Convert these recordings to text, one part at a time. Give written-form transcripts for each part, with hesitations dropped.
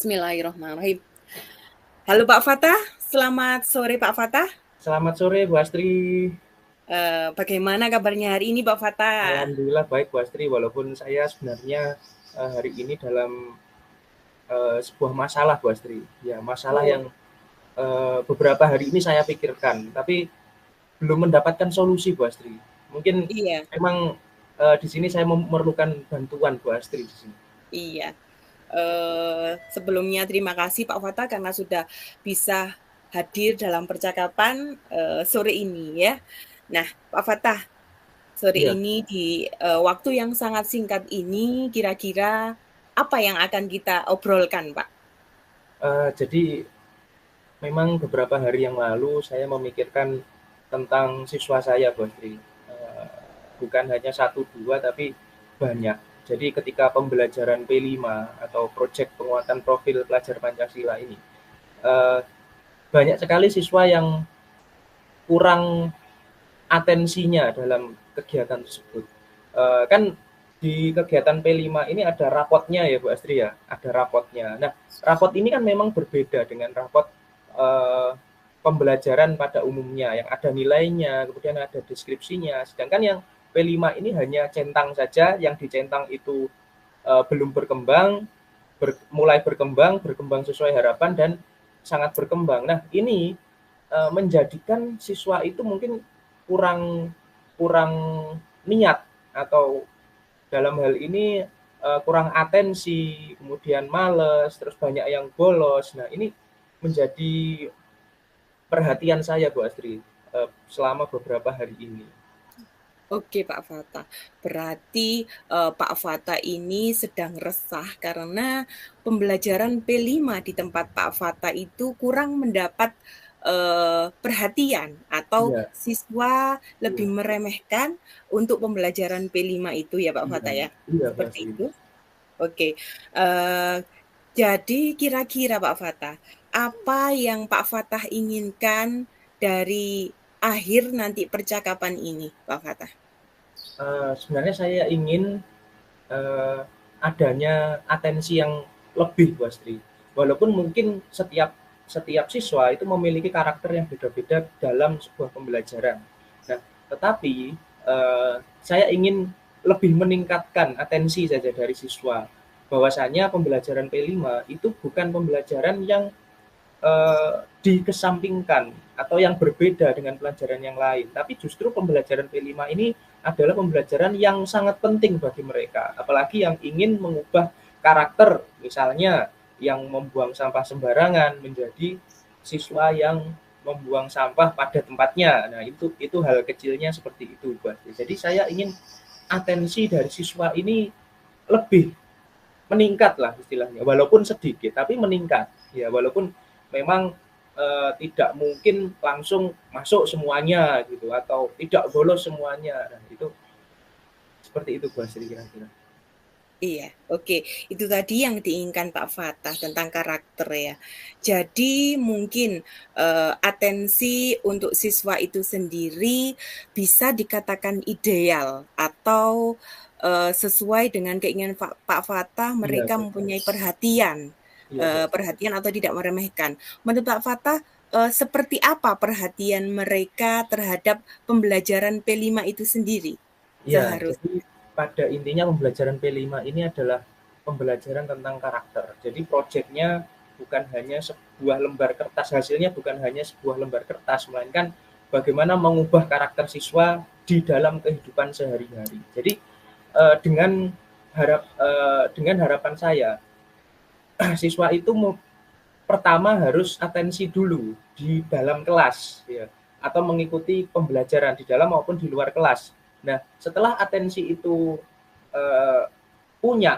Bismillahirrahmanirrahim. Halo Pak Fatah, selamat sore Pak Fatah. Selamat sore Bu Astri. Bagaimana kabarnya hari ini Pak Fatah? Alhamdulillah baik Bu Astri, walaupun saya sebenarnya hari ini dalam sebuah masalah Bu Astri. Ya, masalah Oh, yang beberapa hari ini saya pikirkan, tapi belum mendapatkan solusi Bu Astri. Mungkin iya, memang di sini saya memerlukan bantuan Bu Astri di sini. iya. Sebelumnya terima kasih Pak Fatah karena sudah bisa hadir dalam percakapan sore ini ya. Nah, Pak Fatah, sore Iya, ini di waktu yang sangat singkat ini kira-kira apa yang akan kita obrolkan, Pak? jadi memang beberapa hari yang lalu saya memikirkan tentang siswa saya Bu Astri. Bukan hanya satu dua tapi banyak. Jadi ketika pembelajaran P5 atau proyek penguatan profil pelajar Pancasila ini, eh, banyak sekali siswa yang kurang atensinya dalam kegiatan tersebut. Kan di kegiatan P5 ini ada rapotnya ya Bu Astri ya, ada rapotnya. Nah, rapot ini kan memang berbeda dengan rapot eh, pembelajaran pada umumnya yang ada nilainya, kemudian ada deskripsinya. Sedangkan yang P5 ini hanya centang saja, yang dicentang itu belum berkembang, mulai berkembang, berkembang sesuai harapan dan sangat berkembang. Nah, ini menjadikan siswa itu mungkin kurang kurang niat atau dalam hal ini kurang atensi, kemudian males, terus banyak yang bolos. Nah, ini menjadi perhatian saya Bu Astri selama beberapa hari ini. Oke Pak Fatah, berarti Pak Fatah ini sedang resah karena pembelajaran P5 di tempat Pak Fatah itu kurang mendapat perhatian atau Iya, siswa lebih iya, meremehkan untuk pembelajaran P5 itu ya Pak iya, Fatah ya? iya Bu Seperti Astri. itu? Oke. Eh, jadi kira-kira Pak Fatah, apa yang Pak Fatah inginkan dari akhir nanti percakapan ini, Pak Fatah? Sebenarnya saya ingin eh, adanya atensi yang lebih Bu Astri. Walaupun mungkin setiap setiap siswa itu memiliki karakter yang beda-beda dalam sebuah pembelajaran. Nah, tetapi saya ingin lebih meningkatkan atensi saja dari siswa. Bahwasanya pembelajaran P5 itu bukan pembelajaran yang dikesampingkan atau yang berbeda dengan pelajaran yang lain. Tapi justru pembelajaran P5 ini adalah pembelajaran yang sangat penting bagi mereka. Apalagi yang ingin mengubah karakter, misalnya yang membuang sampah sembarangan menjadi siswa yang membuang sampah pada tempatnya. Nah, itu hal kecilnya seperti itu, Bu. Jadi saya ingin atensi dari siswa ini lebih meningkat lah istilahnya, walaupun sedikit tapi meningkat ya, walaupun memang tidak mungkin langsung masuk semuanya gitu atau tidak bolos semuanya. Nah, itu seperti itu Bu Asri kira-kira. Iya, oke. Itu tadi yang diinginkan Pak Fatah tentang karakter ya. Jadi mungkin atensi untuk siswa itu sendiri bisa dikatakan ideal atau sesuai dengan keinginan Pak Fatah Iya mereka Bu. mempunyai perhatian, Iya Bu. perhatian atau tidak meremehkan. Menurut Pak Fatah seperti apa perhatian mereka terhadap pembelajaran P5 itu sendiri Iya, seharusnya? jadi pada intinya pembelajaran P5 ini adalah pembelajaran tentang karakter. Jadi proyeknya bukan hanya sebuah lembar kertas, hasilnya bukan hanya sebuah lembar kertas, melainkan bagaimana mengubah karakter siswa di dalam kehidupan sehari-hari. Jadi dengan harapan saya siswa itu pertama harus atensi dulu di dalam kelas ya, atau mengikuti pembelajaran di dalam maupun di luar kelas. Nah, setelah atensi itu eh,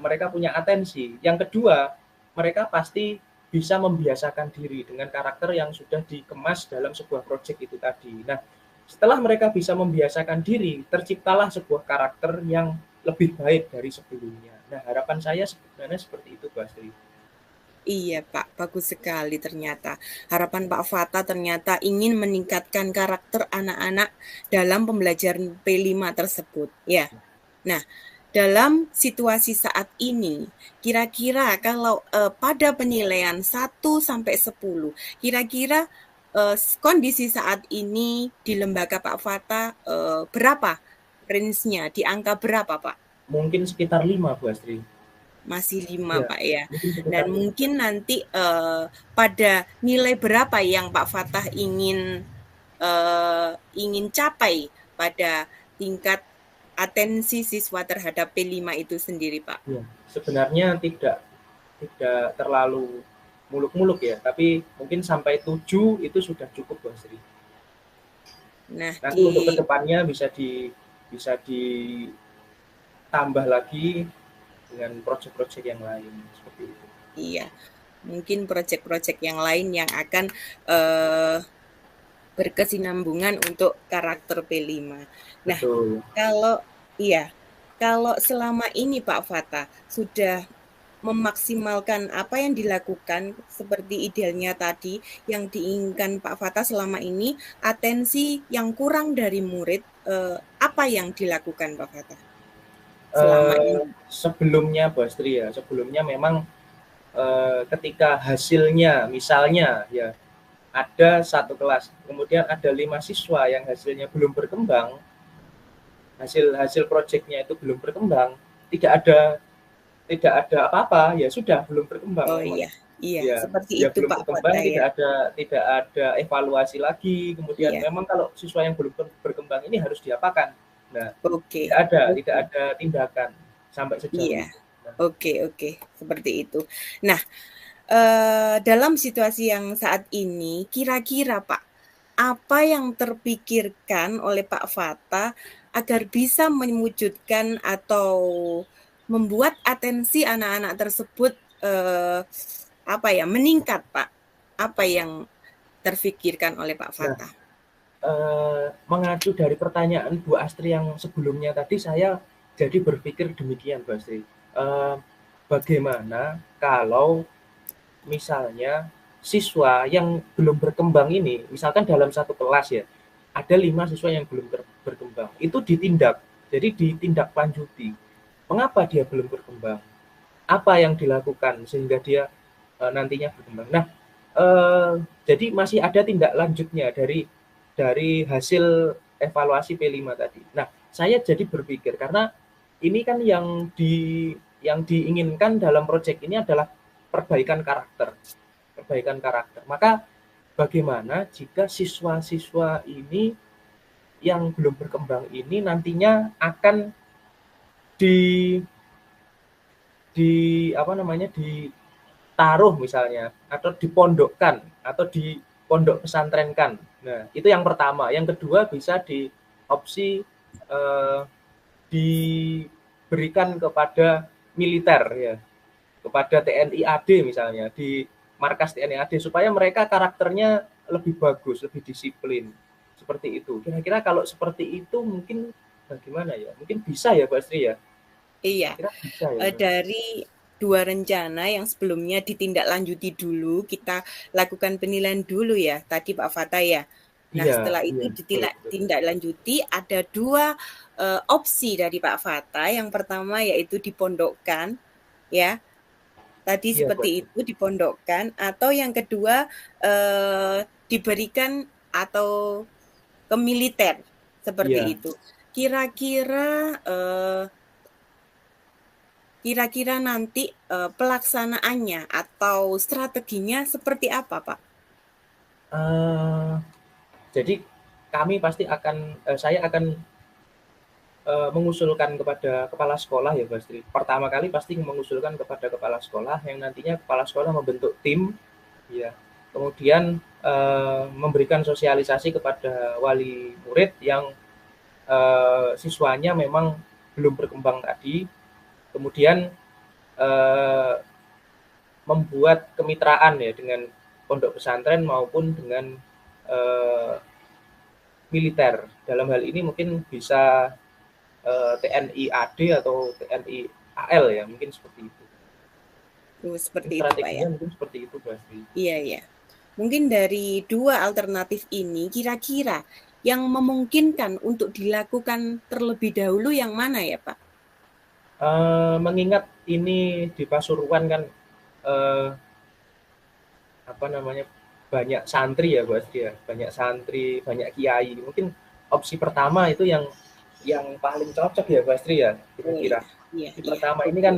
mereka punya atensi. Yang kedua, mereka pasti bisa membiasakan diri dengan karakter yang sudah dikemas dalam sebuah proyek itu tadi. Nah, setelah mereka bisa membiasakan diri, terciptalah sebuah karakter yang lebih baik dari sebelumnya. Nah, harapan saya sebenarnya seperti itu, Bu Astri. Iya Pak, bagus sekali ternyata. Harapan Pak Fata ternyata ingin meningkatkan karakter anak-anak dalam pembelajaran P5 tersebut. Ya. Nah, dalam situasi saat ini, kira-kira kalau pada penilaian 1 sampai 10, kira-kira kondisi saat ini di lembaga Pak Fata berapa range-nya, di angka berapa Pak? Mungkin sekitar 5 Bu Astri. Masih 5 Iya, Pak ya. mungkin Dan sekitar 5. mungkin nanti pada nilai berapa yang Pak Fatah ingin capai pada tingkat atensi siswa terhadap P5 itu sendiri, Pak? Ya, sebenarnya tidak terlalu muluk-muluk ya, tapi mungkin sampai 7 itu sudah cukup Bu Astri. Nah, Nanti untuk kedepannya bisa ditambah lagi dengan proyek-proyek yang lain seperti itu. iya, mungkin proyek-proyek yang lain yang akan eh, berkesinambungan untuk karakter P5. Nah, Betul. kalau iya, kalau selama ini Pak Fata sudah memaksimalkan apa yang dilakukan seperti idealnya tadi yang diinginkan Pak Fata selama ini, atensi yang kurang dari murid, apa yang dilakukan Pak Fata selama ini? Sebelumnya Bu Astri ya, sebelumnya memang ketika hasilnya misalnya ya ada satu kelas, kemudian ada 5 siswa yang hasilnya belum berkembang, hasil proyeknya itu belum berkembang, tidak ada apa-apa, ya sudah belum berkembang Oh memang. iya, iya, Ya, seperti ya itu belum Pak Fata berkembang, ya. tidak ada evaluasi lagi. Kemudian Iya, memang kalau siswa yang belum berkembang ini harus diapakan? Nah, oke, tidak oke, ada tindakan sampai sejauh iya, itu. Nah, oke, oke, seperti itu. Nah, dalam situasi yang saat ini, kira-kira Pak, apa yang terpikirkan oleh Pak Fata agar bisa mewujudkan atau membuat atensi anak-anak tersebut apa ya meningkat, Pak? Apa yang terfikirkan oleh Pak nah Fata? mengacu dari pertanyaan Bu Astri yang sebelumnya tadi, saya jadi berpikir demikian, Bu Astri. Bagaimana kalau misalnya siswa yang belum berkembang ini, misalkan dalam satu kelas ya, ada 5 siswa yang belum berkembang, itu ditindak, jadi ditindaklanjuti. Mengapa dia belum berkembang? Apa yang dilakukan sehingga dia nantinya berkembang? Nah, jadi masih ada tindak lanjutnya dari hasil evaluasi P5 tadi. Nah, saya jadi berpikir karena ini kan yang diinginkan dalam proyek ini adalah perbaikan karakter. Perbaikan karakter. Maka bagaimana jika siswa-siswa ini yang belum berkembang ini nantinya akan di di apa namanya ditaruh misalnya atau dipondokkan atau di pondok pesantrenkan. Nah, itu yang pertama. Yang kedua bisa di opsi eh, diberikan kepada militer ya, kepada TNI AD misalnya di markas TNI AD supaya mereka karakternya lebih bagus, lebih disiplin. Seperti itu. Kira-kira kalau seperti itu mungkin bagaimana ya? Mungkin bisa ya, Mbak Astri ya? Iya, Kira bisa ya? dari 2 rencana yang sebelumnya ditindaklanjuti dulu, kita lakukan penilaian dulu ya, tadi Pak Fata ya. Nah, Iya, setelah itu iya, betul, betul. ditindaklanjuti ada 2 opsi dari Pak Fata. Yang pertama yaitu dipondokkan ya, tadi Iya, seperti Mbak. itu dipondokkan atau yang kedua diberikan atau ke militer seperti Iya. itu. Kira-kira Kira-kira nanti pelaksanaannya atau strateginya seperti apa, Pak? Eh, jadi kami pasti akan saya akan mengusulkan kepada kepala sekolah ya, Bastri. Pertama kali pasti mengusulkan kepada kepala sekolah yang nantinya kepala sekolah membentuk tim, ya. Kemudian memberikan sosialisasi kepada wali murid yang siswanya memang belum berkembang tadi. Kemudian eh, membuat kemitraan ya dengan pondok pesantren maupun dengan eh, militer. Dalam hal ini mungkin bisa TNI AD atau TNI AL ya, mungkin seperti itu. Mungkin Seperti itu, Pak ya. strateginya mungkin seperti itu, Basti. Iya, iya. Mungkin dari dua alternatif ini, kira-kira yang memungkinkan untuk dilakukan terlebih dahulu yang mana ya, Pak? Mengingat ini di Pasuruan kan, eee, apa namanya, banyak santri ya, Bu Astri, ya, banyak santri, banyak kiai. Mungkin opsi pertama itu yang paling cocok ya, Bu Astri, ya, Oh kira-kira. iya, iya, Opsi iya, pertama ini oke. kan,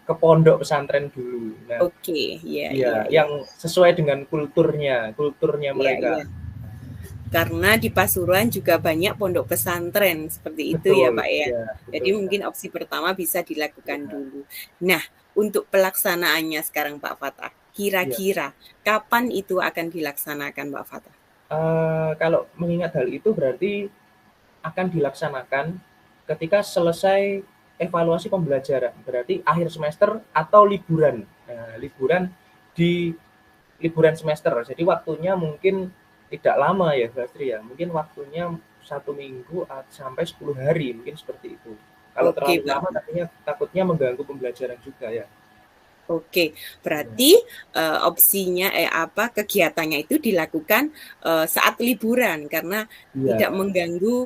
ke pondok pesantren dulu. Nah, Oke, iya, iya, iya, iya. yang sesuai dengan kulturnya Iya, mereka. iya. Karena di Pasuruan juga banyak pondok pesantren seperti itu ya, Betul, Pak ya. ya, Jadi betul mungkin sekali. opsi pertama bisa dilakukan Ya, dulu. Nah, untuk pelaksanaannya sekarang Pak Fatah, iya. kira-kira kapan itu akan dilaksanakan Pak Fatah? Kalau mengingat hal itu berarti akan dilaksanakan ketika selesai evaluasi pembelajaran, berarti akhir semester atau liburan. Nah, di liburan semester, jadi waktunya mungkin tidak lama ya, Bastri, ya. Mungkin waktunya 1 minggu sampai 10 hari, mungkin seperti itu. Kalau Oke, terlalu lama Pak. takutnya mengganggu pembelajaran juga ya. Oke, Iya, berarti, opsinya apa, kegiatannya itu dilakukan, saat liburan karena tidak iya, mengganggu,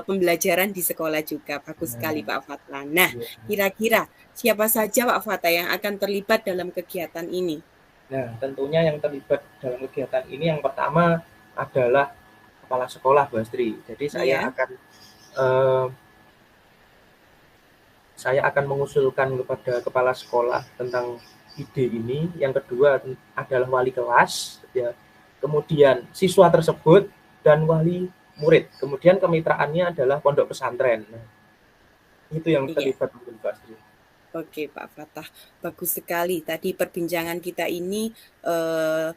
pembelajaran di sekolah juga. Bagus sekali nah, Pak Fatlah. Nah, iya. kira-kira siapa saja Pak Fatah yang akan terlibat dalam kegiatan ini? Nah, tentunya yang terlibat dalam kegiatan ini yang pertama adalah kepala sekolah, Bu Astri. Jadi Iya, eh, saya akan mengusulkan kepada kepala sekolah tentang ide ini. Yang kedua adalah wali kelas, ya. Kemudian siswa tersebut dan wali murid. Kemudian kemitraannya adalah pondok pesantren. Nah, itu yang iya. terlibat mungkin, Bu Astri. Oke Pak Fatah, bagus sekali. Tadi perbincangan kita ini, eee,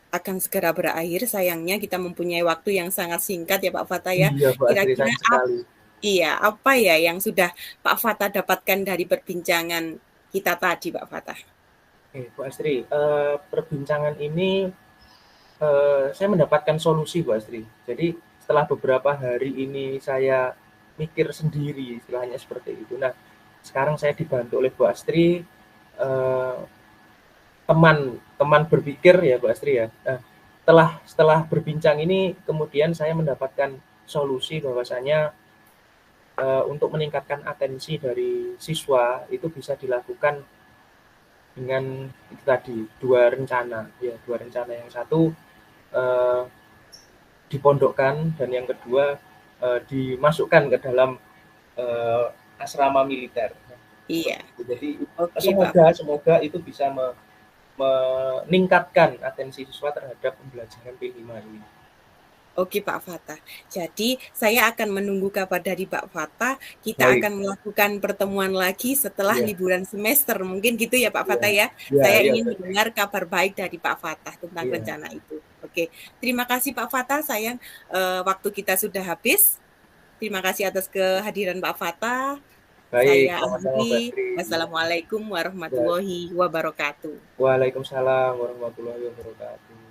akan segera berakhir. Sayangnya kita mempunyai waktu yang sangat singkat ya Pak Fatah ya. Iya, Bu Astri, Kira-kira sayang sekali. iya, apa ya yang sudah Pak Fatah dapatkan dari perbincangan kita tadi, Pak Fatah? Bu Astri, perbincangan ini saya mendapatkan solusi, Bu Astri. Jadi setelah beberapa hari ini saya mikir sendiri, istilahnya seperti itu. Nah, sekarang saya dibantu oleh Bu Astri, eh, teman berpikir ya, Bu Astri, ya. Nah, setelah berbincang ini, kemudian saya mendapatkan solusi bahwasanya untuk meningkatkan atensi dari siswa itu bisa dilakukan dengan itu tadi, dua rencana, ya, dua rencana. Yang satu, eh, dipondokkan, dan yang kedua dimasukkan ke dalam asrama militer. Iya, Jadi oke, Pak semoga Fatah. semoga itu bisa meningkatkan atensi siswa terhadap pembelajaran P5 ini. Oke, Pak Fatah. Jadi, saya akan menunggu kabar dari Pak Fatah. Kita Baik, akan melakukan pertemuan lagi setelah ya, liburan semester. Mungkin gitu ya, Pak ya, Fatah ya. ya, Saya ya, ingin berarti, mendengar kabar baik dari Pak Fatah tentang iya. rencana itu. Oke, terima kasih Pak Fatah. Sayang, waktu kita sudah habis. Terima kasih atas kehadiran Pak Fatah. Baik, Saya sama-sama, Mbak akhiri. Tri. Wassalamualaikum Ya, warahmatullahi wabarakatuh. Waalaikumsalam warahmatullahi wabarakatuh.